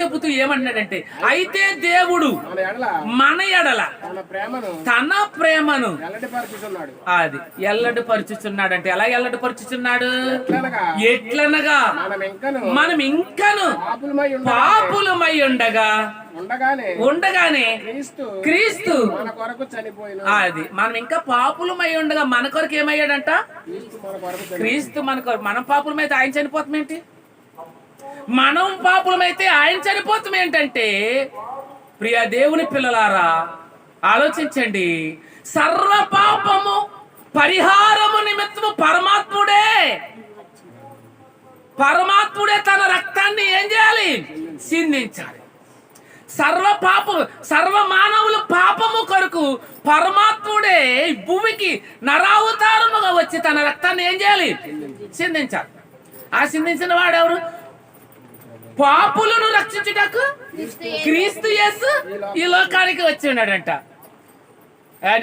చెబుతూ ఏమన్నాడంటే, అయితే దేవుడు మన ఎడల తన ప్రేమను అది ఎల్లడిపరుచుచున్నాడు. అంటే ఎలా ఎల్లడిపరుచుచున్నాడు? ఎట్లనగా మనం ఇంకను పాపులమై ఉండగానే క్రీస్తు అది మనం ఇంకా పాపులమై ఉండగా మన కొరకు ఏమయ్యాడంట? క్రీస్తు మన కొరకు. మనం పాపులమైతే ఆయన చనిపోతాం ఏంటి? మనం పాపులమైతే ఆయన చనిపోతాం ఏంటంటే, ప్రియ దేవుని పిల్లలారా ఆలోచించండి. సర్వ పాపము పరిహారము నిమిత్తము పరమాత్ముడే తన రక్తాన్ని ఏం చేయాలి? సిందించాలి. సర్వ మానవుల పాపము కొరకు పరమాత్ముడే భూమికి నరావతారముగా వచ్చి తన రక్తాన్ని ఏం చేయాలి? సిందించాలి. ఆ సిందించిన వాడెవరు? పాపులను రక్షించుటకు క్రీస్తు యేసు ఈ లోకానికి వచ్చి ఉన్నాడంట.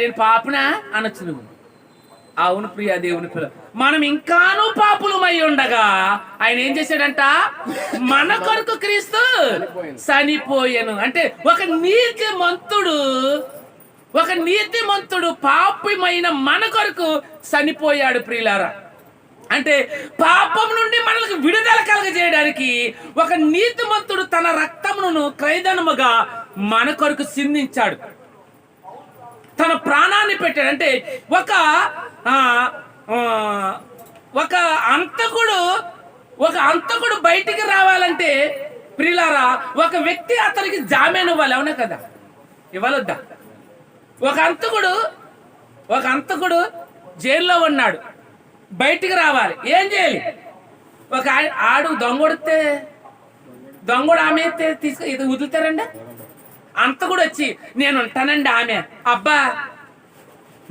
నేను పాపనా అనొచ్చు నువ్వు. అవును ప్రియ దేవుని పిల్ల, మనం ఇంకాను పాపులమై ఉండగా ఆయన ఏం చేశాడంట? మన కొరకు క్రీస్తు చనిపోయాను. అంటే ఒక నీతిమంతుడు పాపమైన మన కొరకు చనిపోయాడు ప్రియులారా. అంటే పాపం నుండి మనకు విడుదల కలగజేయడానికి ఒక నీతిమంతుడు తన రక్తమును క్రయధనముగా మన కొరకు సిందించాడు, తన ప్రాణాన్ని పెట్టాడు. అంటే ఒక అంతకుడు బయటికి రావాలంటే ప్రియులారా ఒక వ్యక్తి అతనికి జామీను ఇవ్వాలి. అవునా కదా? ఇవ్వలొద్దా? ఒక అంతకుడు జైల్లో ఉన్నాడు, బయటికి రావాలి. ఏం చేయాలి? ఒక ఆడు దొంగడు ఆమె ఇది వదులుతారండి. అంత కూడా వచ్చి నేను ఉంటానండి ఆమె. అబ్బా,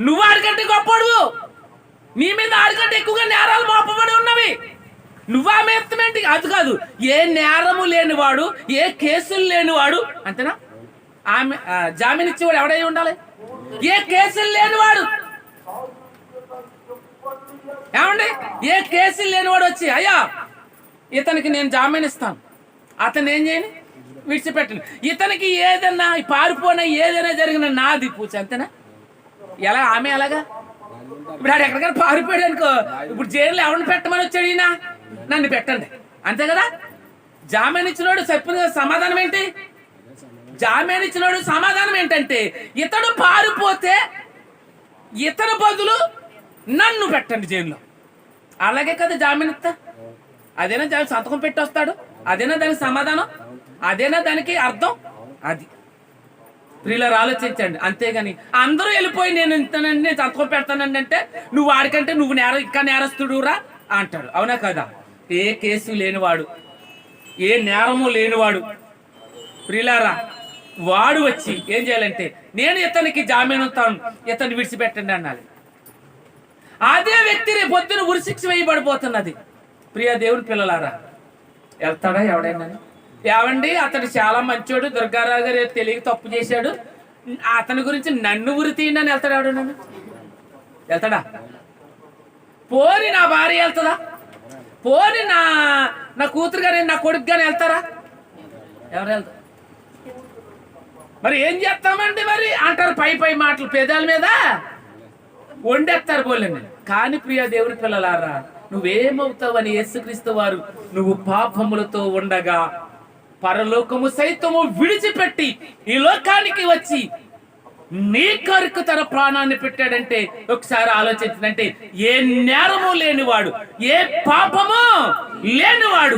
నువ్వు ఆడికంటే గొప్పడు, నీ మీద ఆడికంటే ఎక్కువగా నేరాలు మోపబడి ఉన్నవి, నువ్వు ఆమె ఎత్తమేంటి? అది కాదు, ఏ నేరము లేనివాడు, ఏ కేసులు లేనివాడు, అంతేనా? ఆమె జామీన్ ఇచ్చేవాడు ఎవడై ఉండాలి? ఏ కేసులు లేనివాడు. ఏమండి? ఏ కేసులు లేనివాడు వచ్చి అయ్యా ఇతనికి నేను జామీన్ ఇస్తాను, అతను ఏం చేయని విడిచిపెట్టను, ఇతనికి ఏదన్నా పారిపోయినా ఏదైనా జరిగిన నాది పూచ, అంతేనా? ఎలా ఆమె అలాగా? ఇప్పుడు ఆడు ఎక్కడికైనా పారిపోయాడు అనుకో, ఇప్పుడు జైల్లో ఎవరిని పెట్టమని వచ్చాడు? ఈయన నన్ను పెట్టండి, అంతే కదా? జామీన్ ఇచ్చినోడు చెప్పిన సమాధానం ఏంటి? జామీన్ ఇచ్చినోడు సమాధానం ఏంటంటే, ఇతడు పారిపోతే ఇతని బదులు నన్ను పెట్టండి జైల్లో. అలాగే కదా జామీన్ ఇస్తా? అదేనా దానికి సంతకం పెట్టి వస్తాడు? అదేనా దానికి సమాధానం? అదేనా దానికి అర్థం? అది ప్రియులారా ఆలోచించండి. అంతేగాని అందరూ వెళ్ళిపోయి నేను ఇంతనండి, నేను సంతకం పెడతానండి అంటే నువ్వు వాడికంటే నువ్వు ఇంకా నేరస్తుడురా అంటాడు. అవునా కదా? ఏ కేసు లేనివాడు, ఏ నేరము లేనివాడు ప్రియులారా వాడు వచ్చి ఏం చేయాలంటే, నేను ఇతనికి జామీన్ ఇస్తాను, ఇతన్ని విడిచిపెట్టండి అన్నాడు. అదే వ్యక్తి రేపు పొద్దున ఉరిశిక్ష వేయబడిపోతున్నది. ప్రియ దేవుని పిల్లలారా, వెళ్తాడా ఎవడైనా? ఏవండి అతడు చాలా మంచోడు, దుర్గారావు గారు తెలియక తప్పు చేశాడు, అతని గురించి నన్ను ఉరి తీయండి అని వెళ్తాడు ఎవడన్నా? వెళ్తాడా? పోని నా భార్య వెళ్తుందా? పోని నా కూతురు గాని నా కొడుకు గాని వెళ్తారా? ఎవరు వెళ్తారు? మరి ఏం చేస్తామండి మరి అంటారు, పై మాటలు పెదాల మీద వండేస్తారు పోలేండి. కానీ ప్రియ దేవుని పిల్లలారా, నువ్వేమవుతావని యేసుక్రీస్తు వారు నువ్వు పాపములతో ఉండగా పరలోకము సైతము విడిచిపెట్టి ఈ లోకానికి వచ్చి నీ కొరకు తన ప్రాణాన్ని పెట్టాడంటే ఒకసారి ఆలోచించండి. ఏ నేరము లేనివాడు, ఏ పాపము లేనివాడు,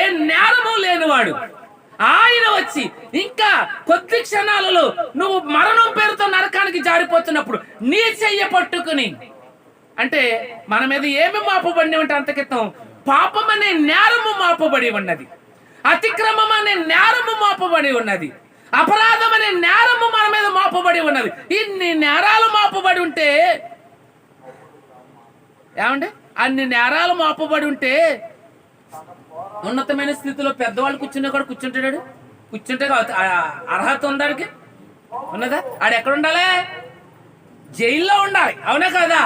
ఏ నేరము లేనివాడు ఆయన వచ్చి ఇంకా కొద్ది క్షణాలలో నువ్వు మరణం పేరుతో నరకానికి జారిపోతున్నప్పుడు నీ చెయ్య పట్టుకుని, అంటే మన మీద ఏమి మాపబడి ఉంటే అంతకితం పాపం అనే నేరము మాపబడి ఉన్నది, అతిక్రమం అనే నేరము మాపబడి ఉన్నది, అపరాధం అనే నేరము మన మీద మాపబడి ఉన్నది. ఇన్ని నేరాలు మాపబడి ఉంటే ఏమండి, అన్ని నేరాలు మాపబడి ఉంటే ఉన్నతమైన స్థితిలో పెద్దవాళ్ళు కూర్చున్నా కూడా కూర్చుంటే అర్హత ఉందాడికి ఉన్నదా? ఆడు ఎక్కడ ఉండాలి? జైల్లో ఉండాలి. అవునా కదా?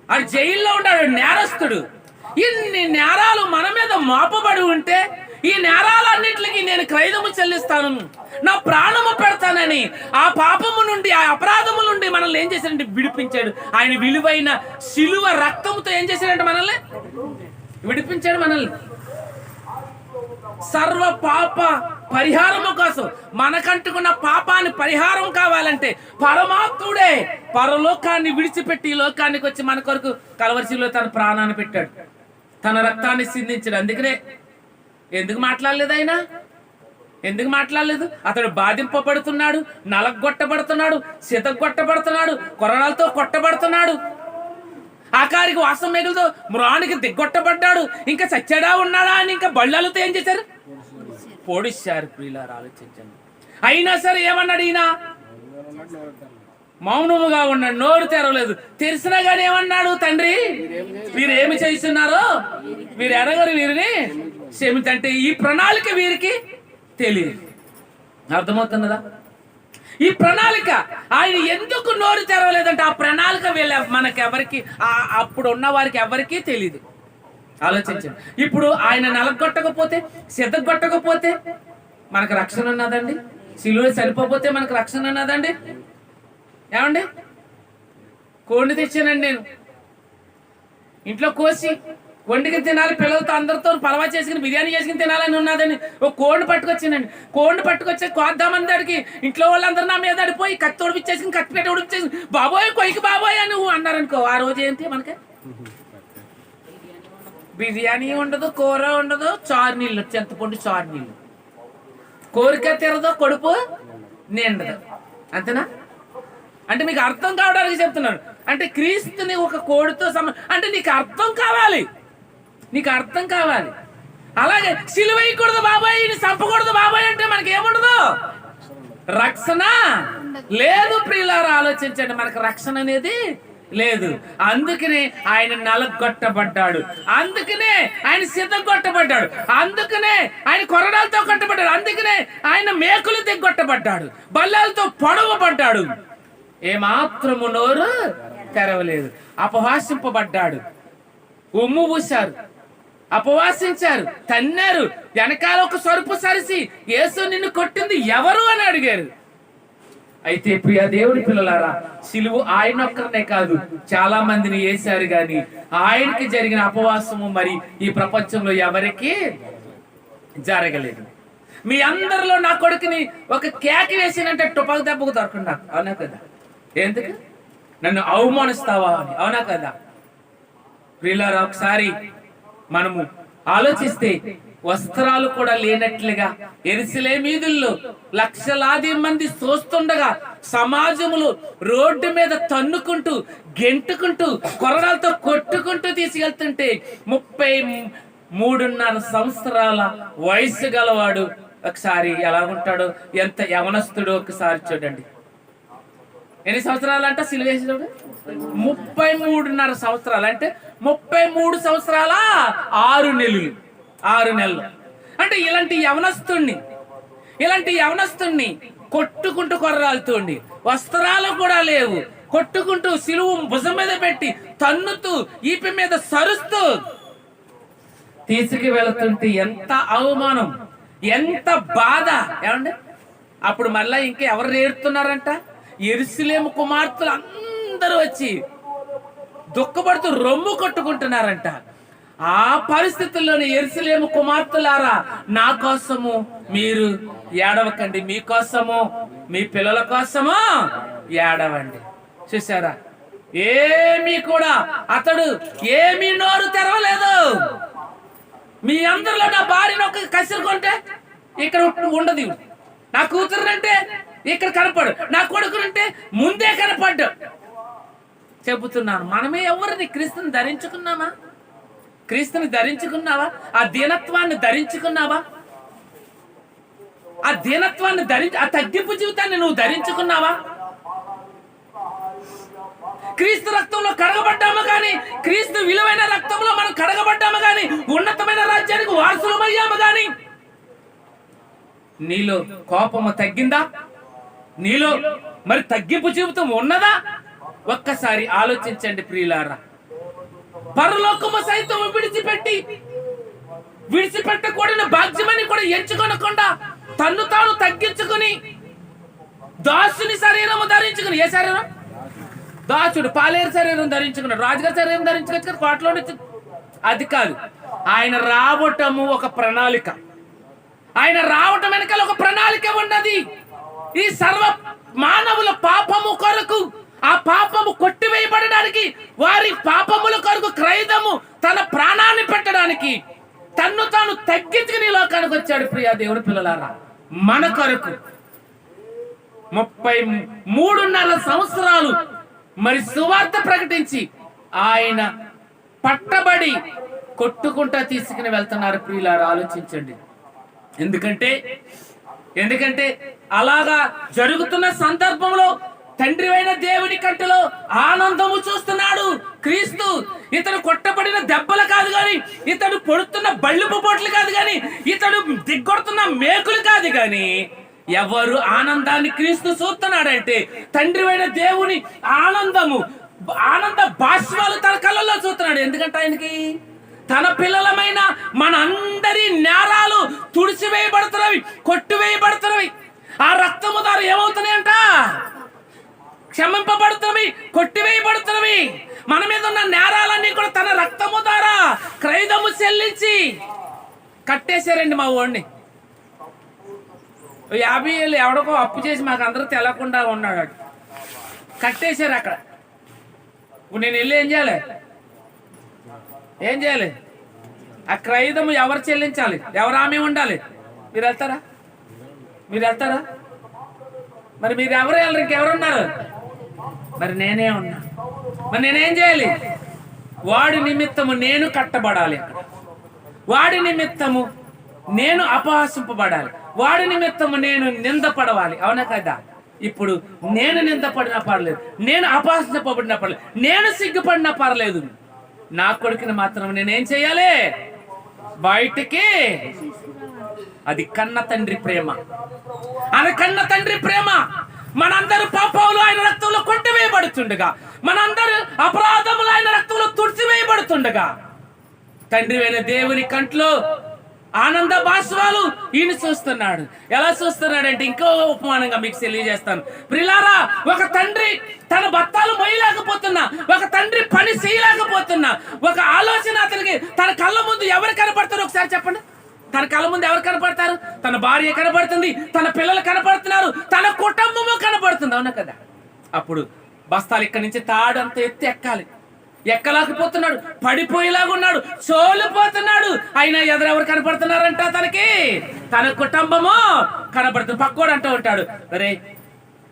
ఆడు జైల్లో ఉండాడు, నేరస్తుడు. ఇన్ని నేరాలు మన మీద మోపబడి ఉంటే ఈ నేరాలన్నిటికీ నేను క్రయదము చెల్లిస్తాను, నా ప్రాణము పెడతానని ఆ పాపము నుండి, ఆ అపరాధము నుండి మనల్ని ఏం చేశాడంటే విడిపించాడు. ఆయన విలువైన శిలువ రక్తముతో ఏం చేశాడంటే మనల్ని విడిపించాడు. మనల్ని సర్వ పాప పరిహారము కోసం, మనకంటుకున్న పాపాన్ని పరిహారం కావాలంటే పరమాత్ముడే పరలోకాన్ని విడిచిపెట్టి ఈ లోకానికి వచ్చి మన కొరకు కలవరిశిలో తన ప్రాణాన్ని పెట్టాడు, తన రక్తాన్ని సిందించాడు. అందుకనే ఎందుకు మాట్లాడలేదు ఆయన? ఎందుకు మాట్లాడలేదు? అతడు బాధింపబడుతున్నాడు, నలగొట్టబడుతున్నాడు, సితగొట్టబడుతున్నాడు, కొరడాలతో కొట్టబడుతున్నాడు, ఆకారికి వాసం మిగులుతో మ్రానికి దిగ్గొట్టబడ్డాడు. ఇంకా చచ్చాడా ఉన్నాడా అని ఇంకా బళ్ళలతో ఏం చేశారు? పొడిశారు. ప్రియులారా ఆలోచించండి. అయినా సరే ఏమన్నాడు ఈయన? మౌనముగా ఉన్నాడు, నోరు తెరవలేదు. తెలిసినా కానీ ఏమన్నాడు? తండ్రి, వీరేమి చేస్తున్నారో వీరు ఎరగరు, వీరిని క్షమించంటే ఈ ప్రణాళిక వీరికి తెలియదు. అర్థమవుతున్నదా? ఈ ప్రణాళిక ఆయన ఎందుకు నోరు తెరవలేదంటే ఆ ప్రణాళిక మనకెవరికి, అప్పుడు ఉన్న వారికి ఎవరికీ తెలియదు. ఆలోచించండి. ఇప్పుడు ఆయన నలగొట్టకపోతే, సిద్ధగొట్టకపోతే మనకు రక్షణ ఉన్నదండి? సిలువ సరిపోతే మనకు రక్షణ ఉన్నదండి? ఏమండి? కోడిని తెచ్చానండి నేను, ఇంట్లో కోసి వండికి తినాలి, పిల్లలతో అందరితో పలవా చేసుకుని బిర్యానీ చేసుకుని తినాలని ఉన్నదని ఒక కోడిని పట్టుకొచ్చానండి. కోడిని పట్టుకొచ్చే కోద్దామని దాడికి ఇంట్లో వాళ్ళందరూ నా మీద అడిపోయి కత్తి ఉడిపించేసి, కత్తి పెట్టి ఉడిపించేసి, బాబోయ్ కొయ్యకి బాబోయ్ అని అన్నారనుకో, ఆ రోజు ఏంటి మనకి? బిర్యానీ ఉండదు, కూర ఉండదు, చారు నీళ్ళు, చింతపండు చారు నీళ్ళు, కోరిక తీరదు, కడుపు నిండదు. అంతేనా? అంటే మీకు అర్థం కావడానికి చెప్తున్నాను. అంటే క్రీస్తుని ఒక కోడితో అంటే నీకు అర్థం కావాలి, నీకు అర్థం కావాలి. అలాగే సిలువ వేయకూడదు బాబాయ్, చంపకూడదు బాబాయ్ అంటే మనకి ఏముండదు? రక్షణ లేదు. ప్రియులారా ఆలోచించండి, మనకు రక్షణ అనేది లేదు. అందుకనే ఆయన నలగొట్టబడ్డాడు, అందుకనే ఆయన సిద్ధగొట్టబడ్డాడు, అందుకనే ఆయన కొరడాలతో కొట్టబడ్డాడు, అందుకనే ఆయన మేకులు దిగ్గొట్టబడ్డాడు, బల్లాలతో పొడవబడ్డాడు. ఏమాత్రము నోరు తెరవలేదు. అపహాసింపబడ్డాడు, ఉమ్ము పూశారు, అపవాసించారు, తన్నారు, వెనకాల ఒక సరుపు సరిసి యేసు నిన్ను కొట్టింది ఎవరు అని అడిగారు. అయితే ప్రియ దేవుడి పిల్లలారా, సిలువ ఆయన ఒక్కరినే కాదు, చాలా మందిని వేశారు, గాని ఆయనకి జరిగిన అపవాసము మరి ఈ ప్రపంచంలో ఎవరికి జరగలేదు. మీ అందరిలో నా కొడుకుని ఒక కేక వేసినంటే టుపక దెబ్బకు దొరకండి. అవునా కదా? ఎందుకు నన్ను అవమానిస్తావా అని? అవునా కదా? ప్రియులారా ఒకసారి మనము ఆలోచిస్తే వస్త్రాలు కూడా లేనట్లుగా యెరూషలేము వీధుల్లో లక్షలాది మంది చూస్తుండగా సమాజములు రోడ్డు మీద తన్నుకుంటూ, గెంటుకుంటూ, కొరడాలతో కొట్టుకుంటూ తీసుకెళ్తుంటే 33.5 సంవత్సరాల వయసు గలవాడు ఒకసారి ఎలా ఉంటాడో, ఎంత యవనస్తుడో ఒకసారి చూడండి. ఎన్ని సంవత్సరాలు అంట సిలువేసినప్పుడు? 33.5 సంవత్సరాలు. అంటే 33 సంవత్సరాల 6 నెలలు. 6 నెలలు అంటే ఇలాంటి యవనస్తుణ్ణి కొట్టుకుంటూ కొర్రాలుతోండి, వస్త్రాలు కూడా లేవు, కొట్టుకుంటూ సిలువు భుజం మీద పెట్టి తన్నుతూ ఈపి మీద సరుస్తూ తీసుకు వెళుతుంటే ఎంత అవమానం, ఎంత బాధ. ఏమండి? అప్పుడు మళ్ళా ఇంకా ఎవరు నేర్తున్నారంట? యెరూషలేము కుమార్తెలు అందరూ వచ్చి దుఃఖపడుతూ రొమ్ము కొట్టుకుంటున్నారంట. ఆ పరిస్థితుల్లోని యెరూషలేము కుమార్తెలారా, నా కోసము మీరు ఏడవకండి, మీకోసము మీ పిల్లల కోసము ఏడవండి. చూసారా? ఏమీ కూడా అతడు ఏమీ నోరు తెరవలేదు. మీ అందరిలో నా భార్యను ఒక కసురుకుంటే ఇక్కడ ఉండదు, నా కూతురునంటే ఇక్కడ కనపడు, నా కొడుకునంటే ముందే కనపడ్డు. చెబుతున్నాను, మనమే ఎవరిని క్రీస్తుని ధరించుకున్నామా? క్రీస్తుని ధరించుకున్నావా? ఆ దీనత్వాన్ని ధరించుకున్నావా? ఆ దీనత్వాన్ని ఆ తగ్గింపు జీవితాన్ని నువ్వు ధరించుకున్నావా? క్రీస్తు రక్తంలో కడగబడ్డాము కానీ, క్రీస్తు విలువైన రక్తంలో మనం కడగబడ్డాము కానీ, ఉన్నతమైన రాజ్యానికి వారసులమయ్యాము కానీ, నీలో కోపము తగ్గిందా? నీలో మరి తగ్గింపు జీవితం ఉన్నదా? ఒక్కసారి ఆలోచించండి ప్రియులారా. పరలోకము సైతం విడిచిపెట్టి విడిచిపెట్టకూడని భాగ్యమని కూడా ఎంచుకొనకుండా తన్ను తాను తగ్గించుకుని దాసుని శరీరము ధరించుకుని, ఏ శరీరం? దాసుడు పాలేరు శరీరం ధరించుకున్నాడు. రాజుగారి శరీరం ధరించుకొచ్చు కోటలో నుంచి, అది కాదు. ఆయన రావటము ఒక ప్రణాళిక. ఆయన రావటం వెనకాల ఒక ప్రణాళిక ఉన్నది. ఈ సర్వ మానవుల పాపము కొరకు, ఆ పాపము కొట్టివేయబడడానికి, వారి పాపముల కొరకు క్రైదము తన ప్రాణాన్ని పెట్టడానికి తన్ను తాను తగ్గించుకుని లోకానికి వచ్చాడు. ప్రియా దేవుని పిల్లలారా, మన కొరకు 33.5 సంవత్సరాలు మరి సువార్త ప్రకటించి ఆయన పట్టబడి కొట్టుకుంటా తీసుకుని వెళ్తున్నారు. ప్రియులారా, ఆలోచించండి. ఎందుకంటే అలాగా జరుగుతున్న సందర్భంలో తండ్రి అయిన దేవుని కంటిలో ఆనందము చూస్తున్నాడు క్రీస్తు. ఇతడు కొట్టబడిన దెబ్బలు కాదు గాని, ఇతడు పొడుతున్న బళ్ళుపు పోట్లు కాదు గాని, ఇతడు దిగ్గొడుతున్న మేకులు కాదు గాని, ఎవరు ఆనందాన్ని క్రీస్తు చూస్తున్నాడంటే తండ్రి అయిన దేవుని ఆనంద బాష్పాలు తన కళ్ళల్లో చూస్తున్నాడు. ఎందుకంటే ఆయనకి తన పిల్లలమైన మన అందరి నేరాలు తుడిచివేయబడుతున్నవి, కొట్టివేయబడుతున్నవి. ఆ రక్తము ద్వారా ఏమవుతున్నాయంట? క్షమింపబడుతున్నవి, కొట్టివేయబడుతున్నవి. మన మీద ఉన్న నేరాలన్నీ కూడా తన రక్తము ద్వారా క్రైదము చెల్లించి కట్టేశారండి మా ఓడిని. 50 ఏళ్ళు ఎవడికో అప్పు చేసి మాకు అందరూ తెలకుండా ఉన్నాడు. కట్టేశారు అక్కడ. ఇప్పుడు నేను వెళ్ళి ఏం చేయాలి? ఆ క్రైదము ఎవరు చెల్లించాలి? ఎవరు ఆమె ఉండాలి? మీరు వెళ్తారా? మరి మీరు ఎవరు వెళ్ళరు? ఇంకెవరున్నారు? మరి నేనే ఉన్నా. మరి నేనేం చేయాలి? వాడి నిమిత్తము నేను కట్టబడాలి. వాడి నిమిత్తము నేను అపహాసింపబడాలి. వాడి నిమిత్తము నేను నిందపడవాలి. అవునా కదా? ఇప్పుడు నేను నిందపడినా పర్లేదు, నేను అపహాసింపబడినా పర్లేదు, నేను సిగ్గుపడినా పర్లేదు. నా కొడుకుని మాత్రం నేనేం చేయాలి? బయటికి. అది కన్న తండ్రి ప్రేమ. మనందరూ పాపాలు ఆయన రక్తంలో కొట్టివేయబడుతుండగా, మనందరూ అపరాధములు ఆయన రక్తంలో తుడిచివేయబడుతుండగా, తండ్రి అయిన దేవుని కంట్లో ఆనంద బాష్పాలు ఈయన చూస్తున్నాడు. ఎలా చూస్తున్నాడంటే, ఇంకో ఉపమానంగా మీకు తెలియజేస్తాను. ప్రియులారా, ఒక తండ్రి తన బత్తాలు మొయ్యలేకపోతున్నా, ఒక తండ్రి పని చేయలేకపోతున్నా, ఒక ఆలోచన అతనికి తన కళ్ళ ముందు ఎవరు కనపడతారు? ఒకసారి చెప్పండి. తన కళ్ళ ముందు ఎవరు కనపడతారు? తన భార్య కనపడుతుంది, తన పిల్లలు కనపడుతున్నారు, తన కుటుంబము కనపడుతుంది. అవునా కదా? అప్పుడు బస్తాలు ఇక్కడి నుంచి తాడంత ఎత్తి ఎక్కలేకపోతున్నాడు, పడిపోయేలాగా ఉన్నాడు, సోలిపోతున్నాడు. అయినా ఎదురెవరు కనపడుతున్నారంట? తనకి తన కుటుంబము కనపడుతుంది. పక్కోడు అంటూ ఉంటాడు, అరే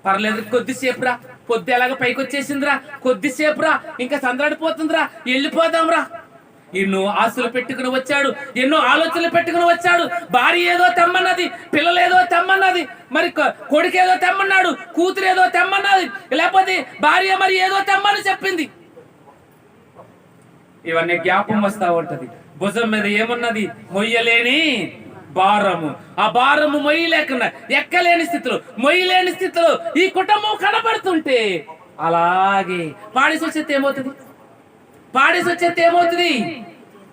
పర్లేదు, కొద్దిసేపురా, పొద్దు ఎలాగ పైకి వచ్చేసిందిరా, కొద్దిసేపురా, ఇంకా సందడిపోతుందిరా, వెళ్ళిపోదాంరా. ఎన్నో ఆశలు పెట్టుకుని వచ్చాడు, ఎన్నో ఆలోచనలు పెట్టుకుని వచ్చాడు. భార్య ఏదో తెమ్మన్నది, పిల్లలు ఏదో తెమ్మన్నది, మరి కొడుకు ఏదో తెమ్మన్నాడు, కూతురు ఏదో తెమ్మన్నది, లేకపోతే భార్య మరి ఏదో తెమ్మని చెప్పింది. ఇవన్నీ జ్ఞాపకం వస్తా ఉంటది. భుజం మీద ఏమున్నది? మొయ్యలేని భారము. ఆ భారము మొయ్యలేకుండా, ఎక్కలేని స్థితిలో ఈ కుటుంబం కనబడుతుంటే, అలాగే పాడేసి వచ్చేది ఏమవుతుంది?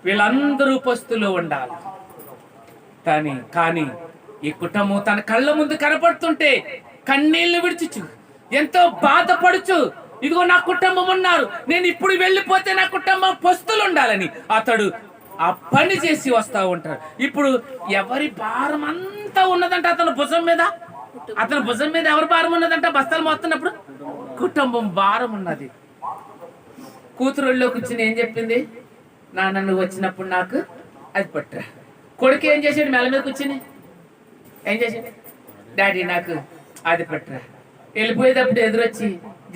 వీళ్ళందరూ పస్తులో ఉండాలి. కానీ ఈ కుటుంబం తన కళ్ళ ముందు కనపడుతుంటే కన్నీళ్లు విడిచుచు, ఎంతో బాధపడుచు, ఇదిగో నా కుటుంబం ఉన్నారు, నేను ఇప్పుడు వెళ్ళిపోతే నా కుటుంబం పస్తులు ఉండాలని అతడు ఆ పని చేసి వస్తా ఉంటారు. ఇప్పుడు ఎవరి భారం అంతా ఉన్నదంట అతని భుజం మీద ఎవరి భారం ఉన్నదంట? బస్తాలు మోస్తున్నప్పుడు కుటుంబం భారం ఉన్నది. కూతురుల్లో కూర్చుని ఏం చెప్పింది? నాన్న నువ్వు వచ్చినప్పుడు నాకు అది పట్టరా. కొడుకు ఏం చేసాడు? మెల్ల మీద కూర్చుని ఏం చేసాడు? డాడీ నాకు అది పట్టరా. వెళ్ళిపోయేటప్పుడు ఎదురొచ్చి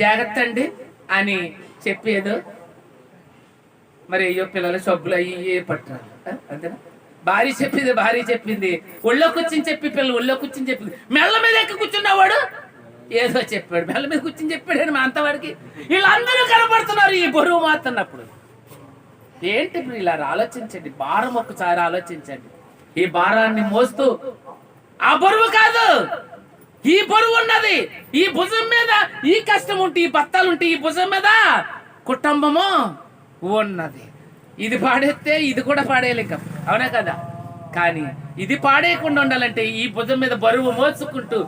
జాగ్రత్త అండి అని చెప్పి ఏదో మరి అయ్యో పిల్లలు సబ్బులు అయ్యి పట్టరా అంతేనా? భార్య చెప్పింది ఒళ్ళో కూర్చుని పిల్లలు ఒళ్ళో కూర్చుని చెప్పింది. మెల్ల మీద ఎక్కి కూర్చున్నవాడు ఏదో చెప్పాడు, మెల్ల మీద కూర్చుని చెప్పాడు. మా అంతవాడికి వీళ్ళందరూ కనపడుతున్నారు ఈ బరువు మాత్రన్నప్పుడు. ఏంటి ఇలా ఆలోచించండి, భారం ఒక్కసారి ఆలోచించండి. ఈ భారాన్ని మోస్తూ, ఆ బరువు కాదు, ఈ బరువు ఉన్నది ఈ భుజం మీద, ఈ కష్టం ఉంటే, ఈ బత్తాలు ఉంటే ఈ భుజం మీద కుటుంబము ఉన్నది. ఇది పాడేస్తే ఇది కూడా పాడేయలేక, అవునా కదా? కానీ ఇది పాడేయకుండా ఉండాలంటే ఈ భుజం మీద బరువు మోసుకుంటూ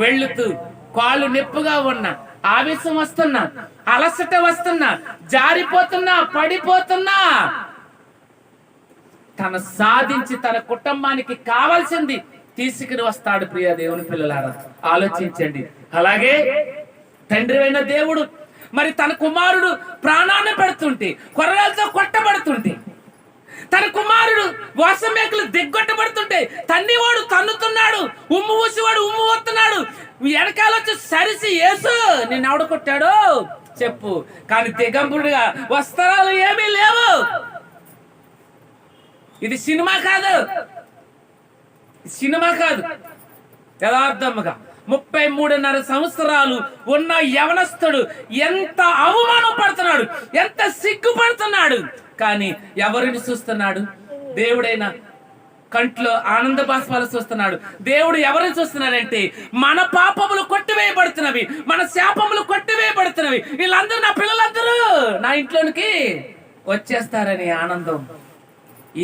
వెళ్తూ కాళ్ళు నొప్పుగా ఉన్నా, ఆవేశం వస్తున్నా, అలసట వస్తున్నా, జారిపోతున్నా, పడిపోతున్నా, తన సాధించి తన కుటుంబానికి కావాల్సింది తీసుకుని వస్తాడు. ప్రియ దేవుని పిల్లలారా, ఆలోచించండి. అలాగే తండ్రి అయిన దేవుడు మరి తన కుమారుడు ప్రాణాన్ని పెడుతుంటే, కొర్రలతో కొట్టబడుతుంటే, తన కుమారుడు వాసమేకులు దిగ్గొట్టబడుతుంటే తన్నివాడు తన్నుతున్నాడు, ఉమ్ము ఊసివాడు ఉమ్ము వస్తున్నాడు, వెనకాల వచ్చి సరిసి యేసు నేను ఎవడు కొట్టాడు చెప్పు. కానీ దిగంబరుడుగా వస్త్రాలు ఏమీ లేవు. ఇది సినిమా కాదు, సినిమా కాదు. యథార్థముగా 33.5 సంవత్సరాలు ఉన్న యవనస్తుడు ఎంత అవమానం పడుతున్నాడు, ఎంత సిగ్గుపడుతున్నాడు. కానీ ఎవరిని చూస్తున్నాడు? దేవుడైన కంట్లో ఆనంద బాష్పాలు చూస్తున్నాడు. దేవుడు ఎవరిని చూస్తున్నాడంటే మన పాపములు కొట్టివేయబడుతున్నవి, మన శాపములు కొట్టివేయబడుతున్నవి. వీళ్ళందరూ నా పిల్లలందరూ నా ఇంట్లోనికి వచ్చేస్తారని ఆనందం.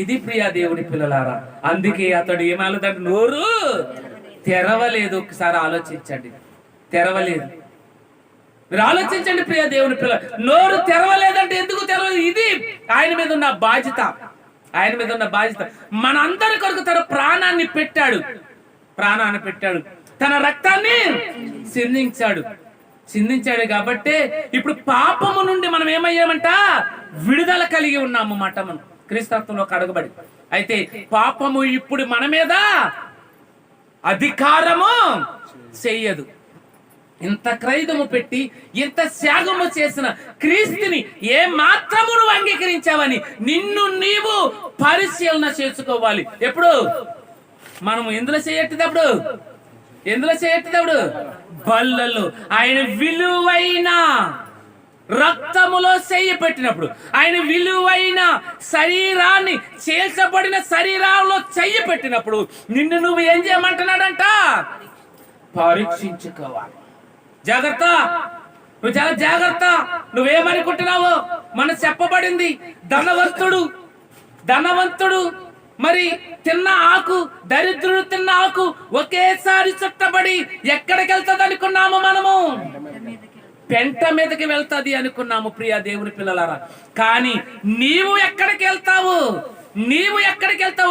ఇది ప్రియా దేవుని పిల్లలారా. అందుకే అతడు ఏమాలదంటే నోరు తెరవలేదు. ఒకసారి ఆలోచించండి, తెరవలేదు. మీరు ఆలోచించండి ప్రియా దేవుని పిల్ల, నోరు తెరవలేదంటే ఎందుకు తెరవలేదు? ఇది ఆయన మీద ఉన్న బాధ్యత, ఆయన మీద ఉన్న బాధ్యత. మనందరి కొరకు తన ప్రాణాన్ని పెట్టాడు, ప్రాణాన్ని పెట్టాడు, తన రక్తాన్ని చిందించాడు కాబట్టి ఇప్పుడు పాపము నుండి మనం ఏమయ్యామంట? విడుదల కలిగి ఉన్నాము మాట. మనం క్రీస్తుత్వంలో కడగబడి. అయితే పాపము ఇప్పుడు మన మీద అధికారము చెయ్యదు. ఇంత క్రైదము పెట్టి ఇంత త్యాగము చేసిన క్రీస్తుని ఏ మాత్రము నువ్వు అంగీకరించావని నిన్ను నీవు పరిశీలన చేసుకోవాలి. ఎప్పుడు మనము ఎందులో చేయట్టినప్పుడు, బల్లలో ఆయన విలువైన రక్తములో చెయ్యి పెట్టినప్పుడు, ఆయన విలువైన శరీరాన్ని, చేల్చబడిన శరీరంలో చెయ్యి పెట్టినప్పుడు నిన్ను నువ్వు ఏం చేయమంటున్నాడంట? పరీక్షించుకోవాలి. జాగ్రత్త, నువ్వు చాలా జాగ్రత్త. నువ్వేమనుకుంటున్నావో మన చెప్పబడింది, ధనవంతుడు మరి తిన్న ఆకు, దరిద్రుడు తిన్న ఆకు ఒకేసారి చుట్టబడి ఎక్కడికి వెళ్తుంది అనుకున్నాము? మనము పెంట మీదకి వెళ్తాది అనుకున్నాము ప్రియా దేవుని పిల్లలారా. కానీ నీవు ఎక్కడికి వెళ్తావు?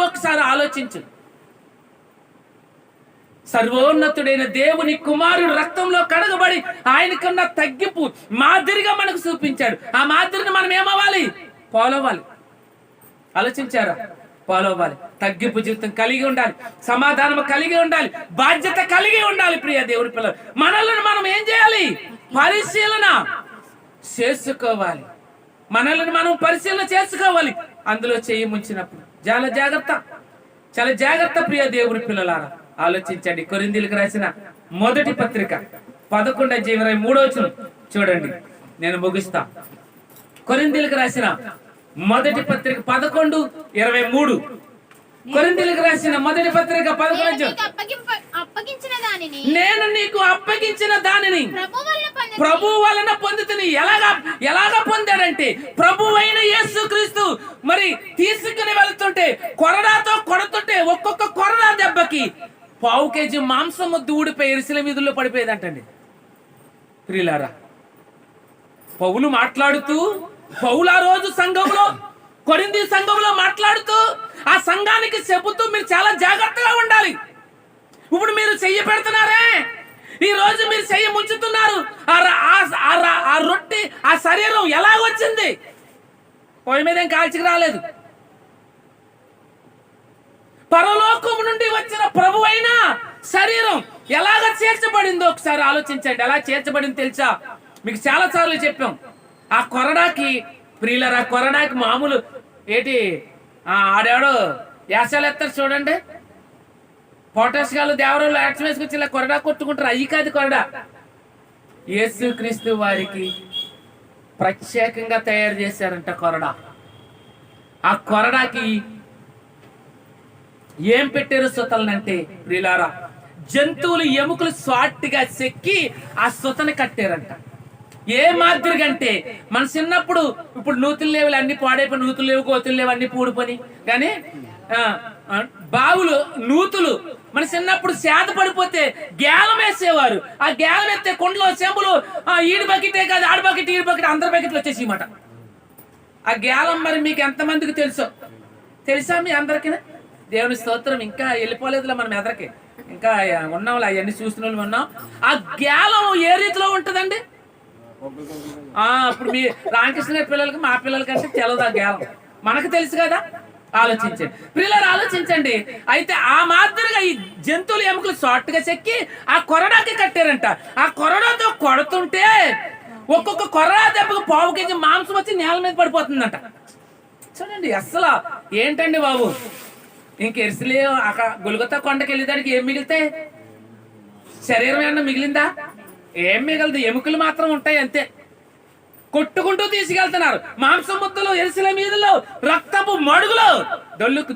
ఒకసారి ఆలోచించు. సర్వోన్నతుడైన దేవుని కుమారుడు రక్తంలో కడగబడి ఆయనకున్న తగ్గింపు మాదిరిగా మనకు చూపించాడు. ఆ మాదిరిని మనం ఏమవ్వాలి? ఫాలో అవ్వాలి. ఆలోచించారా? ఫాలో అవ్వాలి. తగ్గింపు జీవితం కలిగి ఉండాలి, సమాధానం కలిగి ఉండాలి, బాధ్యత కలిగి ఉండాలి. ప్రియ దేవుని పిల్లలు, మనల్ని మనం ఏం చేయాలి? పరిశీలన చేసుకోవాలి. మనల్ని మనం పరిశీలన చేసుకోవాలి. అందులో చేయి ముంచినప్పుడు చాలా జాగ్రత్త ప్రియ దేవుని పిల్లలారా. ఆలోచించండి. కొరింథీయులకు రాసిన మొదటి పత్రిక 11:23 చూడండి, నేను ముగిస్తా. కొరింథీయులకు రాసిన మొదటి పత్రిక 11:23. కొరింథీయులకు రాసిన మొదటి పత్రిక 11. నేను నీకు అప్పగించిన దానిని ప్రభు వలన పొందుతుని. ఎలాగా పొందాడంటే, ప్రభు అయిన యేసుక్రీస్తు మరి తీసుకుని వెళ్తుంటే కొరడాతో కొడుతుంటే ఒక్కొక్క కొరడా దెబ్బకి 1/2 kg మాంసం ముద్దు ఊడిపోయి ఎరుసలేము వీధుల్లో పడిపోయేదంటండి. ప్రియులారా, పౌలు ఆ రోజు సంఘంలో, కొరింథీ సంఘంలో మాట్లాడుతూ ఆ సంఘానికి చెబుతూ మీరు చాలా జాగ్రత్తగా ఉండాలి. ఇప్పుడు మీరు చెయ్యి పెడుతున్నారే, ఈ రోజు మీరు చెయ్యి ముంచుతున్నారు. ఆ రొట్టె, ఆ శరీరం ఎలా వచ్చింది? పొయ్యి మీద ఏం కాల్చికి రాలేదు. పరలోకం నుండి వచ్చిన ప్రభు అయిన శరీరం ఎలాగ చేర్చబడిందో ఒకసారి ఆలోచించండి. ఎలా చేర్చబడింది తెలుసా? మీకు చాలా సార్లు చెప్పాం. ఆ కొరడాకి ప్రియులరా, కొరడాకి మామూలు ఏంటి, ఆడేవాడు యాసాలు ఎత్తారు చూడండి. పొటాష్ గాలు దేవరంలో యాక్షన్ వేసుకొచ్చి ఇలా కొరడా కొట్టుకుంటారు. అయ్యి కాదు కొరడా. యేసుక్రీస్తు వారికి ప్రత్యేకంగా తయారు చేశారంట కొరడా. ఆ కొరడాకి ఏం పెట్టారు సుతలనంటే ప్రియులారా, జంతువులు ఎముకలు స్వాట్టిగా చెక్కి ఆ సుతని కట్టారంట. ఏ మాదిరిగా అంటే మన చిన్నప్పుడు ఇప్పుడు నూతులు లేవులు అన్ని పాడైపోయి, నూతులు లేవు, కోతులు లేవు, అన్ని పూడిపోయి. కానీ బావులు నూతులు మన చిన్నప్పుడు సేద పడిపోతే గేలం వేసేవారు. ఆ గేలం ఎత్తే కుండలో చెంబులు ఈడి బకెటే కాదు ఆడి బకెట్ ఈడి బకెట్ అందరి బకెట్లు వచ్చేసి మాట. ఆ గేలం మరి మీకు ఎంతమందికి తెలుసా మీ అందరికీ? దేవుని స్తోత్రం. ఇంకా వెళ్ళిపోలేదులే మనం ఎదరికి, ఇంకా ఉన్నాంలే, అవన్నీ చూసిన వాళ్ళు ఉన్నాం. ఆ గేలం ఏ రీతిలో ఉంటుందండి? ఇప్పుడు మీ రామకృష్ణ గారి పిల్లలకి మా పిల్లలకంటే తెలదు ఆ గేలం, మనకు తెలుసు కదా. ఆలోచించండి పిల్లలు, ఆలోచించండి. అయితే ఆ మాదిరిగా ఈ జంతువుల ఎముకలు షార్ట్గా చెక్కి ఆ కొరడాకి కట్టారంట. ఆ కొరడాతో కొడుతుంటే ఒక్కొక్క కొరడా దెబ్బకు 1/2 కేజీ మాంసం వచ్చి నేల మీద పడిపోతుందంట. చూడండి అస్సలు ఏంటండి బాబు. ఇంక ఎరిసిలే అక్కడ గొలుగొత్త కొండకి వెళ్ళేదానికి ఏం మిగిలితాయి? శరీరం ఏమన్నా మిగిలిందా? ఏం మిగలదు, ఎముకలు మాత్రం ఉంటాయి అంతే. కొట్టుకుంటూ తీసుకెళ్తున్నారు మాంసం ముద్దలు, ఎరిసిల మీదలో రక్తపు మడుగులు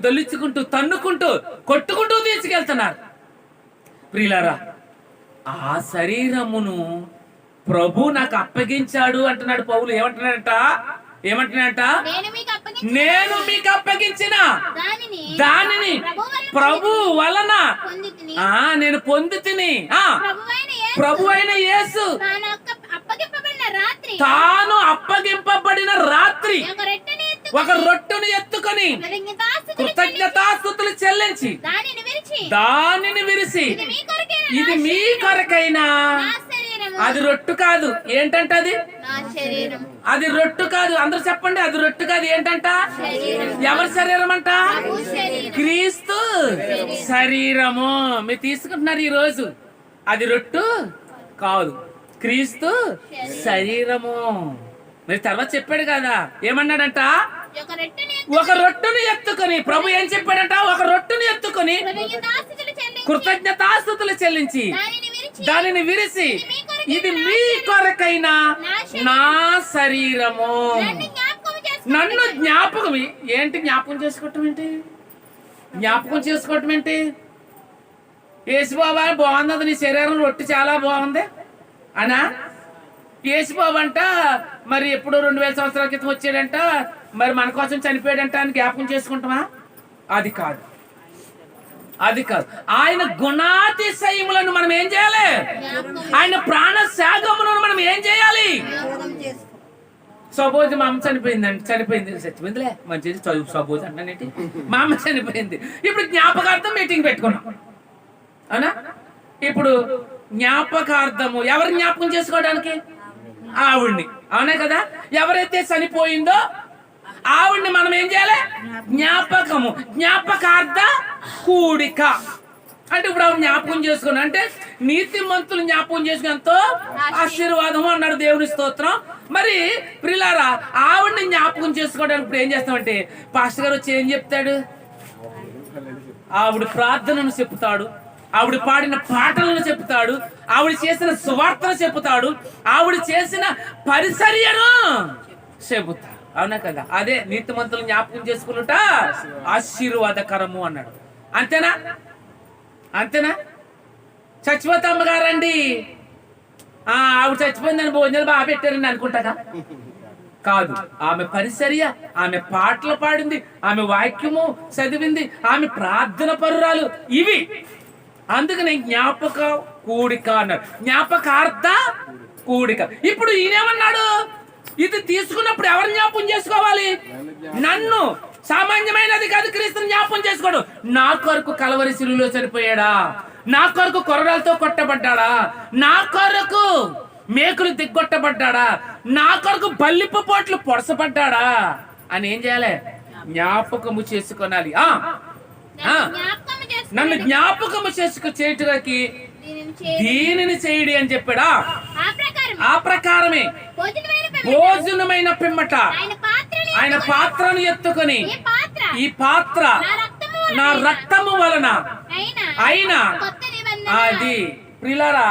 దొల్లించుకుంటూ తన్నుకుంటూ కొట్టుకుంటూ తీసుకెళ్తున్నారు. ప్రియులారా, ఆ శరీరమును ప్రభు నాకు అప్పగించాడు అంటున్నాడు పౌలు. ఏమంటున్నాడంట? నేను మీకు అప్పగించిన దానిని ప్రభు వలన నేను పొందితిని. ప్రభు అయిన యేసు తాను అప్పగింపబడిన రాత్రి ఒక రొట్టెను ఎత్తుకొని కృతజ్ఞతాస్తుతులు చెల్లించి దానిని విరిసి, ఇది మీ కొరకైనా. అది రొట్టు కాదు. ఏంటంట అది? అది రొట్టు కాదు. అందరూ చెప్పండి, అది రొట్టు కాదు. ఏంటంట? ఎవరి శరీరం అంట? క్రీస్తు శరీరము. మీరు తీసుకుంటున్నారు ఈ రోజు. అది రొట్టు కాదు, క్రీస్తు శరీరము. మీరు తర్వాత చెప్పాడు కదా, ఏమన్నాడంట? ఒక రొట్టెను ఎత్తుకొని, ప్రభు ఏం చెప్పాడంట? ఒక రొట్టెను ఎత్తుకొని కృతజ్ఞతాస్తుతులు చెల్లించి దానిని విరిసి, ఇది మీ కొరకైనా నా శరీరము. నన్ను జ్ఞాపకం ఏంటి? జ్ఞాపకం చేసుకోవటం ఏంటి? యేసుబాబా బాగుంది, నీ శరీరం రొట్టె చాలా బాగుంది అనా? యేసుబాబు అంట మరి ఎప్పుడు 2000 సంవత్సరాల క్రితం వచ్చాడంట, మరి మన కోసం చనిపోయాడంట అని జ్ఞాపకం చేసుకుంటామా? అది కాదు. ఆయన గుణాతిశయములను మనం ఏం చేయాలి? ఆయన ప్రాణ త్యాగములను మనం ఏం చేయాలి? సపోజ్ మా అమ్మ చచ్చిపోయిందిలే, మంచిది చదువు. సపోజ్ అంటానేంటి? మా అమ్మ చనిపోయింది. ఇప్పుడు జ్ఞాపకార్థం మీటింగ్ పెట్టుకున్నాం అవునా? ఇప్పుడు జ్ఞాపకార్థము ఎవరు జ్ఞాపకం చేసుకోవడానికి? ఆవిడ్ని. అవునా కదా? ఎవరైతే చనిపోయిందో ఆవిడ్ని మనం ఏం చేయాలి? జ్ఞాపకార్థ కూడిక అంటే ఇప్పుడు ఆవిడ జ్ఞాపకం చేసుకుని, అంటే నీతిమంతులు జ్ఞాపకం చేసుకుని ఎంతో ఆశీర్వాదము అన్నాడు. దేవుని స్తోత్రం. మరి ప్రియులారా, ఆవిడ్ని జ్ఞాపకం చేసుకోవడానికి ఇప్పుడు ఏం చేస్తామంటే, పాస్టర్ గారు వచ్చి ఏం చెప్తాడు? ఆవిడ ప్రార్థనను చెప్తాడు, ఆవిడ పాడిన పాటలను చెప్తాడు, ఆవిడ చేసిన సువార్తను చెప్తాడు, ఆవిడ చేసిన పరిచర్యను చెబుతాడు. అవునా కదా? అదే నీతిమంతులు జ్ఞాపకం చేసుకున్నట ఆశీర్వాదకరము అన్నాడు. అంతేనా? చచ్చిపోతే అమ్మగారండి, ఆవిడ చచ్చిపోయిందని భోజనాలు బాగా పెట్టారండి అనుకుంటాగా? కాదు. ఆమె పరిచర్య, ఆమె పాటలు పాడింది, ఆమె వాక్యము చదివింది, ఆమె ప్రార్థన పరురాలు ఇవి. అందుకని జ్ఞాపక కూడిక అన్నాడు, జ్ఞాపకార్థ కూడిక. ఇప్పుడు ఈయనేమన్నాడు? ఇది తీసుకున్నప్పుడు ఎవరు జ్ఞాపకం చేసుకోవాలి? నన్ను. సామాన్యమైనది కాదు, క్రీస్తుని జ్ఞాపకం చేసుకోడు. నా కొరకు కలవరి శిలువలో చనిపోయాడా, నా కొరకు కొరడాలతో కొట్టబడ్డాడా, నా కొరకు మేకులు దిగ్గొట్టబడ్డాడా, నా కొరకు బల్లిపు పోట్లు పొడసబడ్డాడా అని ఏం చేయాలి? జ్ఞాపకము చేసుకోనాలి. నన్ను జ్ఞాపకము చేయటానికి దీనిని చేయడి అని చెప్పాడా? ఆ ప్రకారమే భోజనమైన పిమ్మట ఆయన పాత్రను ఎత్తుకొని, ఈ పాత్ర నా రక్తము వలన అయినా. అది ప్రియులారా,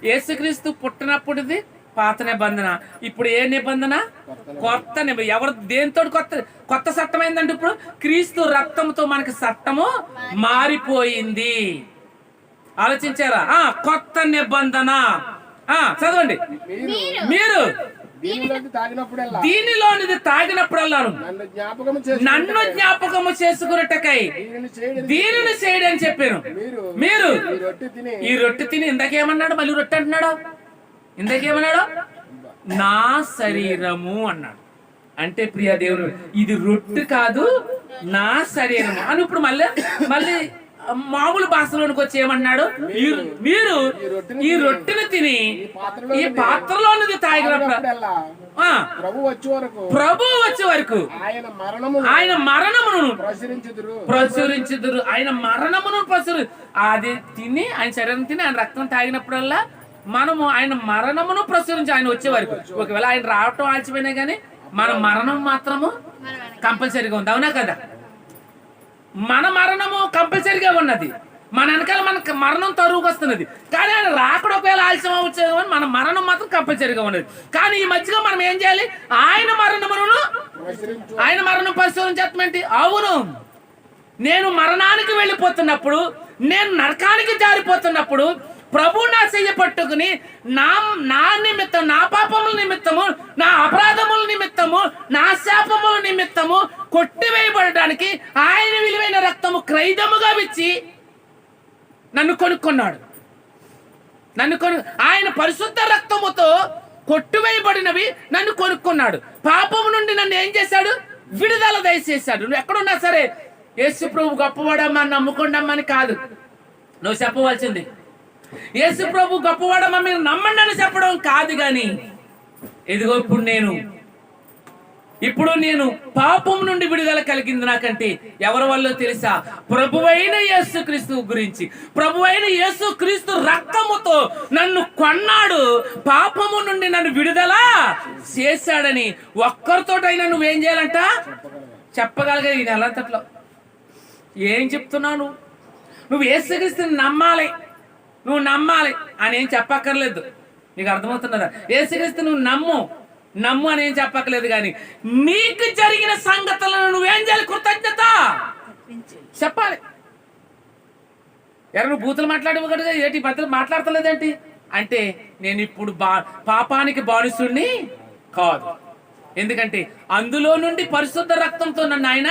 యేసుక్రీస్తు పుట్టినప్పుడుది పాత నిబంధన, ఇప్పుడు ఏ నిబంధన? కొత్త నిబంధన. ఎవరు దేంతో కొత్త చట్టం అయిందంటే ఇప్పుడు క్రీస్తు రక్తంతో మనకి చట్టము మారిపోయింది. ఆలోచించారా? కొత్త నిబంధన. చదవండి. మీరు దీనిలోకి తాగినప్పుడల్లా దీనిలోనిది తాగినప్పుడల్లాను నన్ను జ్ఞాపకము చేసుకున్నట్టకై దీనిని చేయడం అని చెప్పాను. మీరు ఈ రొట్టె తిని ఈ రొట్టె తిని ఇందాకేమన్నాడు? మళ్ళీ రొట్టె అంటున్నాడు. ఇందాకేమన్నాడు? నా శరీరము అన్నాడు. అంటే ప్రియ దేవుడు, ఇది రొట్టె కాదు, నా శరీరము అని. ఇప్పుడు మళ్ళీ మామూలు భాషలోనికి వచ్చి ఏమన్నాడు? మీరు ఈ రొట్టెను తిని ఈ పాత్రలోనిది తాగినప్పుడు ప్రభు వచ్చే వరకు ఆయన మరణమును ప్రచురించుదురు. ఆయన మరణమును అది తిని, ఆయన శరీరం తిని, ఆయన రక్తం తాగినప్పుడల్లా మనము ఆయన మరణమును ప్రచురించి ఆయన వచ్చే వరకు. ఒకవేళ ఆయన రావటం ఆల్చిపోయినా కానీ మన మరణం మాత్రము కంపల్సరీగా ఉంది. అవునా కదా? మన మరణము కంపల్సరీగా ఉన్నది. మన వెనకాల మనకు మరణం తరువుకు వస్తున్నది. కానీ ఆయన రాకడ ఒకవేళ ఆలస్యం అవ్వచ్చు, మన మరణం మాత్రం కంపల్సరీగా ఉన్నది. కానీ ఈ మధ్యగా మనం ఏం చేయాలి? ఆయన మరణం పరిశోధించేంటి? అవును, నేను మరణానికి వెళ్ళిపోతున్నప్పుడు, నేను నరకానికి జారిపోతున్నప్పుడు ప్రభు నా చెయ్యి పట్టుకుని నా నిమిత్తం, నా పాపముల నిమిత్తము, నా అపరాధముల నిమిత్తము, నా శాపముల నిమిత్తము కొట్టివేయబడడానికి ఆయన విలువైన రక్తము క్రైదముగా ఇచ్చి నన్ను కొనుక్కున్నాడు. ఆయన పరిశుద్ధ రక్తముతో కొట్టివేయబడినవి నన్ను కొనుక్కున్నాడు. పాపము నుండి నన్ను ఏం చేశాడు? విడుదల దయచేశాడు. నువ్వు ఎక్కడున్నా సరే యేసు ప్రభు గొప్పవాడమ్మా, నమ్ముకోండమ్మని కాదు నువ్వు చెప్పవలసింది. యేసు ప్రభు గొప్పవాడమ్మా, మీరు నమ్మండి అని చెప్పడం కాదు. కానీ ఇదిగో ఇప్పుడు నేను పాపం నుండి విడుదల కలిగింది నాకంటే ఎవరి వల్ల తెలుసా? ప్రభువైన యేసుక్రీస్తు గురించి. ప్రభువైన యేసుక్రీస్తు రక్తముతో నన్ను కొన్నాడు, పాపము నుండి నన్ను విడుదల చేశాడని ఒక్కరితోటైనా నువ్వేం చేయాలంట? చెప్పగలిగే ఈ నెలంతట్లో ఏం చెప్తున్నావు? నువ్వు యేసుక్రీస్తుని నమ్మాలి, నువ్వు నమ్మాలి అని ఏం చెప్పక్కర్లేదు. నీకు అర్థమవుతున్నదా? యేసుక్రీస్తు నువ్వు నమ్ము అని ఏం చెప్పక్కర్లేదు. కానీ నీకు జరిగిన సంగతులను నువ్వేం చేయాలి? కృతజ్ఞత చెప్పాలి. నువ్వు బూతులు మాట్లాడేవు కదా, ఏంటి బతులు మాట్లాడతలేదేంటి అంటే, నేను ఇప్పుడు పాపానికి బానిసుడిని కాదు. ఎందుకంటే అందులో నుండి పరిశుద్ధ రక్తంతో నన్ను ఆయన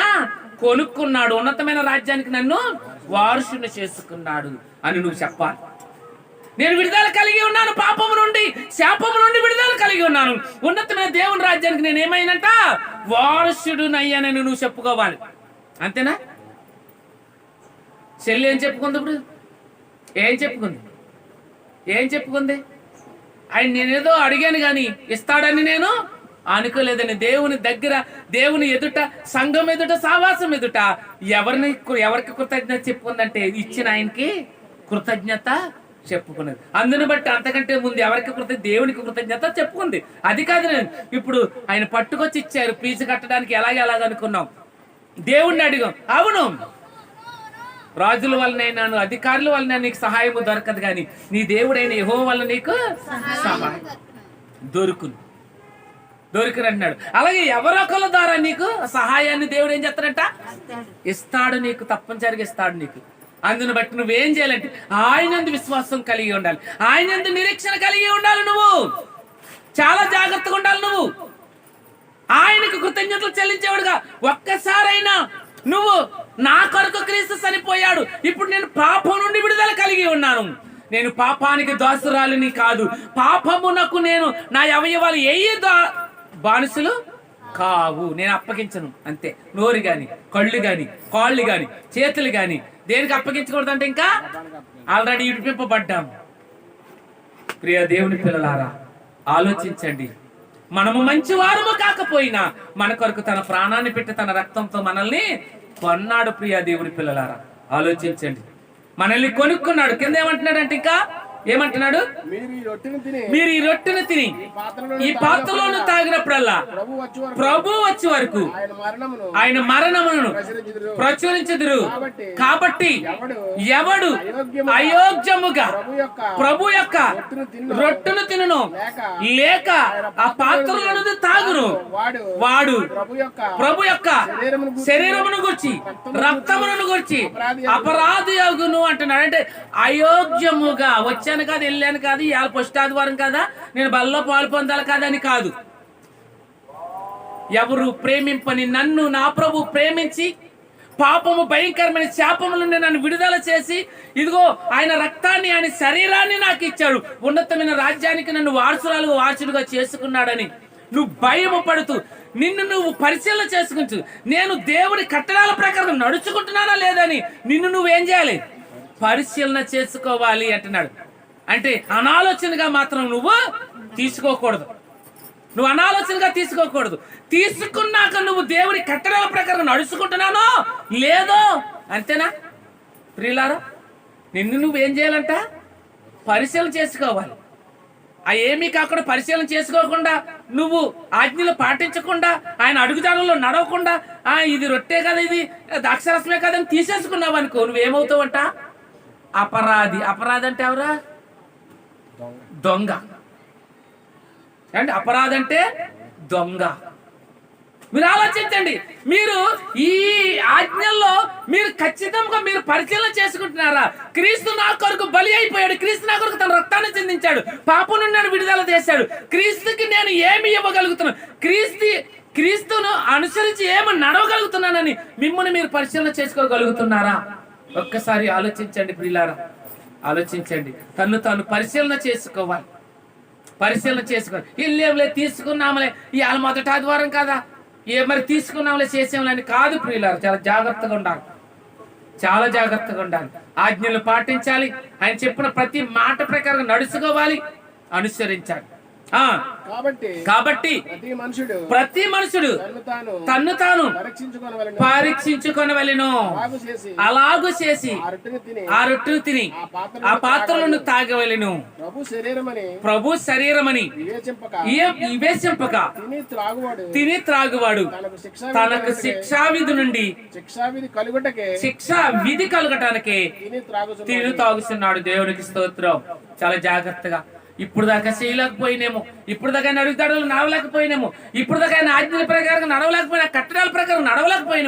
కొనుక్కున్నాడు, ఉన్నతమైన రాజ్యానికి నన్ను వారసుని చేసుకున్నాడు అని నువ్వు చెప్పాలి. నేను విడుదల కలిగి ఉన్నాను, పాపము నుండి, శాపము నుండి విడుదల కలిగి ఉన్నాను, ఉన్నతమైన దేవుని రాజ్యానికి నేను ఏమైనట? వారసుడునయ్యానని నువ్వు చెప్పుకోవాలి. అంతేనా? చెల్లి ఏం చెప్పుకుంది? ఇప్పుడు ఏం చెప్పుకుంది? ఆయన నేనేదో అడిగాను కానీ ఇస్తాడని నేను అనుకోలేదని. దేవుని దగ్గర, దేవుని ఎదుట, సంఘం ఎదుట, సావాసం ఎదుట ఎవరికి కృతజ్ఞత చెప్పుకుందంటే ఇచ్చిన ఆయనకి కృతజ్ఞత చెప్పుకున్నది. అందుని బట్టి అంతకంటే ముందు ఎవరికి దేవునికి కృతజ్ఞత చెప్పుకుంది. అది కాదు, నేను ఇప్పుడు ఆయన పట్టుకొచ్చి ఇచ్చారు ఫీజు కట్టడానికి, ఎలాగనుకున్నాం? దేవుణ్ణి అడిగాం. అవును, రాజుల వలనైనాను, అధికారుల వలన నీకు సహాయము దొరకదు, కానీ నీ దేవుడైన యెహోవా వల్ల నీకు సహాయం దొరికినన్నాడు. అలాగే ఎవరొకరి ద్వారా నీకు సహాయాన్ని దేవుడు ఏం చేస్తాడంట? ఇస్తాడు. నీకు తప్పనిసరిగా ఇస్తాడు నీకు. అందుని బట్టి నువ్వేం చేయాలంటే ఆయనందు విశ్వాసం కలిగి ఉండాలి, ఆయనందు నిరీక్షణ కలిగి ఉండాలి. నువ్వు చాలా జాగ్రత్తగా ఉండాలి. నువ్వు ఆయనకు కృతజ్ఞతలు చెల్లించేవాడుగా. ఒక్కసారైనా నువ్వు నా కొరకు క్రీస్తు చనిపోయాడు, ఇప్పుడు నేను పాపం నుండి విడుదల కలిగి ఉన్నాను, నేను పాపానికి దాసురాలిని కాదు, పాపమునకు నేను నా అవయవాలు బానిసలు కావు, నేను అప్పగించను. అంతే. నోరు గాని, కళ్ళు గాని, కాళ్ళు గాని, చేతులు గాని దేనికి అప్పగించకూడదంటే ఇంకా ఆల్రెడీ ఇడిపింపబడ్డాం. ప్రియ దేవుని పిల్లలారా, ఆలోచించండి. మనము మంచి వారము కాకపోయినా మన కొరకు తన ప్రాణాన్ని పెట్టి తన రక్తంతో మనల్ని కొన్నాడు. ప్రియ దేవుని పిల్లలారా, ఆలోచించండి. మనల్ని కొనుక్కున్నాడు. కింద ఏమంటున్నాడంటే, ఇంకా ఏమంటున్నాడు? మీరు ఈ రొట్టెను తిని ఈ పాత్రలోను తాగినప్పుడల్లా ప్రభు వచ్చే వరకు ఆయన మరణమును ప్రచురించుదురు. కాబట్టి ఎవడు అయోగ్యముగా ప్రభు యొక్క రొట్టెను తినును లేక ఆ పాత్రలోను తాగును వాడు ప్రభు యొక్క శరీరమును గురించి, రక్తమును గురించి అపరాధి అగును అంటున్నాడు. అంటే అయోగ్యముగా వచ్చాను కాదు, వెళ్ళాను కాదు, ఇవాళ ఫస్ట్ ఆదివారం కదా, నేను బల్లో పాలు పొందాలి కాదని కాదు. ఎవరు ప్రేమింపని నన్ను నా ప్రభు ప్రేమించి పాపము భయంకరమైన శాపము నుండి నన్ను విడుదల చేసి ఇదిగో ఆయన రక్తాన్ని ఆయన శరీరాన్ని నాకు ఇచ్చాడు, ఉన్నతమైన రాజ్యానికి నన్ను వారసుడుగా చేసుకున్నాడని నువ్వు భయము పడుతూ నిన్ను నువ్వు పరిశీలన చేసుకుంటూ నేను దేవుడి కట్టడాల ప్రకారం నడుచుకుంటున్నానా లేదని నిన్ను నువ్వేం చేయాలి, పరిశీలన చేసుకోవాలి అంటున్నాడు. అంటే అనాలోచనగా మాత్రం నువ్వు తీసుకోకూడదు, నువ్వు అనాలోచనగా తీసుకోకూడదు. తీసుకున్నాక నువ్వు దేవుడి కట్టడాల ప్రకారం నడుచుకుంటున్నానో లేదో, అంతేనా ప్రియులారా? నిన్ను నువ్వేం చేయాలంట, పరిశీలన చేసుకోవాలి. ఆ ఏమీ కాకుండా పరిశీలన చేసుకోకుండా నువ్వు ఆజ్ఞలు పాటించకుండా ఆయన అడుగుదారుల్లో నడవకుండా ఇది రొట్టె కదా ఇది ద్రాక్షరసమే కదా అని తీసేసుకున్నావు అనుకో, నువ్వేమవుతావంట, అపరాధి. అపరాధి అంటే ఎవరా? దొంగ. అంటే అపరాధి అంటే దొంగ. మీరు ఆలోచించండి, మీరు ఈ ఆజ్ఞల్లో మీరు ఖచ్చితంగా మీరు పరిశీలన చేసుకుంటున్నారా? క్రీస్తు నా కొరకు బలి అయిపోయాడు, క్రీస్తు నా కొరకు తన రక్తాన్ని చెందించాడు, పాపం నుండి నన్ను విడుదల చేశాడు, క్రీస్తుకి నేను ఏమి ఇవ్వగలుగుతున్నాను, క్రీస్తును అనుసరించి ఏమి నడవగలుగుతున్నానని మిమ్మల్ని మీరు పరిశీలన చేసుకోగలుగుతున్నారా? ఒక్కసారి ఆలోచించండి ప్రియులారా, ఆలోచించండి. తను పరిశీలన చేసుకోవాలి, పరిశీలన చేసుకోవాలి. ఇల్లేంలే తీసుకున్నామలే, ఇవాళ మొదటి ఆదివారం కదా మరి తీసుకున్నాంలే చేసేమని కాదు ప్రియులారు. చాలా జాగ్రత్తగా ఉండాలి, చాలా జాగ్రత్తగా ఉండాలి. ఆజ్ఞలు పాటించాలి, ఆయన చెప్పిన ప్రతి మాట ప్రకారం నడుచుకోవాలి, అనుసరించాలి. కాబట్టి ప్రతి మనుషుడు తన్ను తాను పరీక్షించుకొనవలెను. అలాగు చేసి ఆ రొట్టెను తిని ఆ పాత్రలను తాగవలెను. ప్రభు శరీరమని వివేచింపక తిని త్రాగువాడు తనకు శిక్షా విధి కలుగటానికే తిని తాగుతున్నాడు. దేవునికి స్తోత్రం. చాలా జాగ్రత్తగా. ఇప్పుడు దాకా చేయలేకపోయినేమో, ఇప్పుడు దాకా ఆయన అడుగుతాడు నడవలేకపోయినేమో, ఇప్పుడు దాకా ఆయన ఆజ్ఞల ప్రకారం నడవలేకపోయినా, కట్టడాల ప్రకారం నడవలేకపోయినా